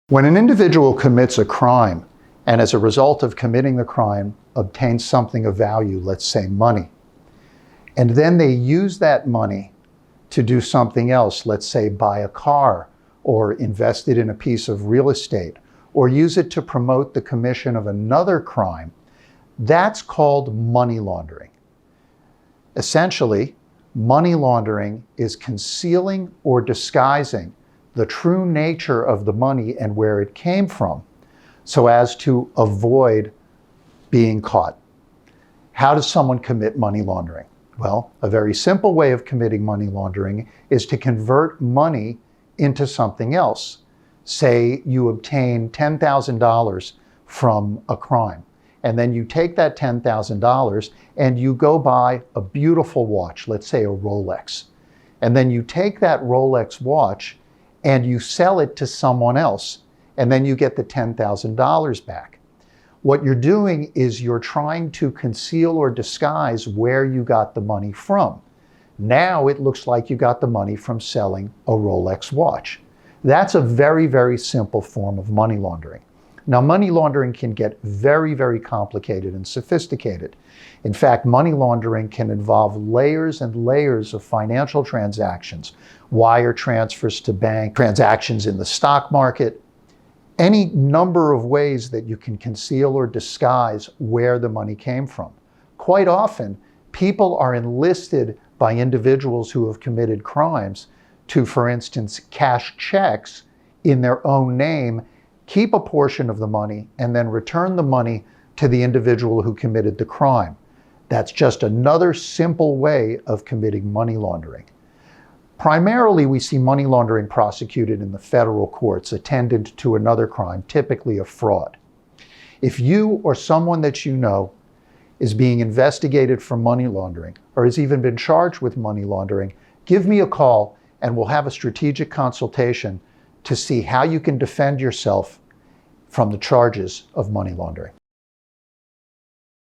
When an individual commits a crime and as a result of committing the crime obtains something of value, let's say money, and then they use that money to do something else, let's say buy a car or invest it in a piece of real estate or use it to promote the commission of another crime, that's called money laundering. Essentially, money laundering is concealing or disguising the true nature of the money and where it came from so as to avoid being caught. How does someone commit money laundering? Well, a very simple way of committing money laundering is to convert money into something else. Say you obtain $10,000 from a crime, and then you take that $10,000 and you go buy a beautiful watch, let's say a Rolex. And then you take that Rolex watch and you sell it to someone else, and then you get the $10,000 back. What you're doing is you're trying to conceal or disguise where you got the money from. Now it looks like you got the money from selling a Rolex watch. That's a very, very simple form of money laundering. Now, money laundering can get very, very complicated and sophisticated. In fact, money laundering can involve layers and layers of financial transactions, wire transfers to bank, transactions in the stock market, any number of ways that you can conceal or disguise where the money came from. Quite often, people are enlisted by individuals who have committed crimes to, for instance, cash checks in their own name, keep a portion of the money, and then return the money to the individual who committed the crime. That's just another simple way of committing money laundering. Primarily, we see money laundering prosecuted in the federal courts attendant to another crime, typically a fraud. If you or someone that you know is being investigated for money laundering or has even been charged with money laundering, give me a call and we'll have a strategic consultation to see how you can defend yourself from the charges of money laundering.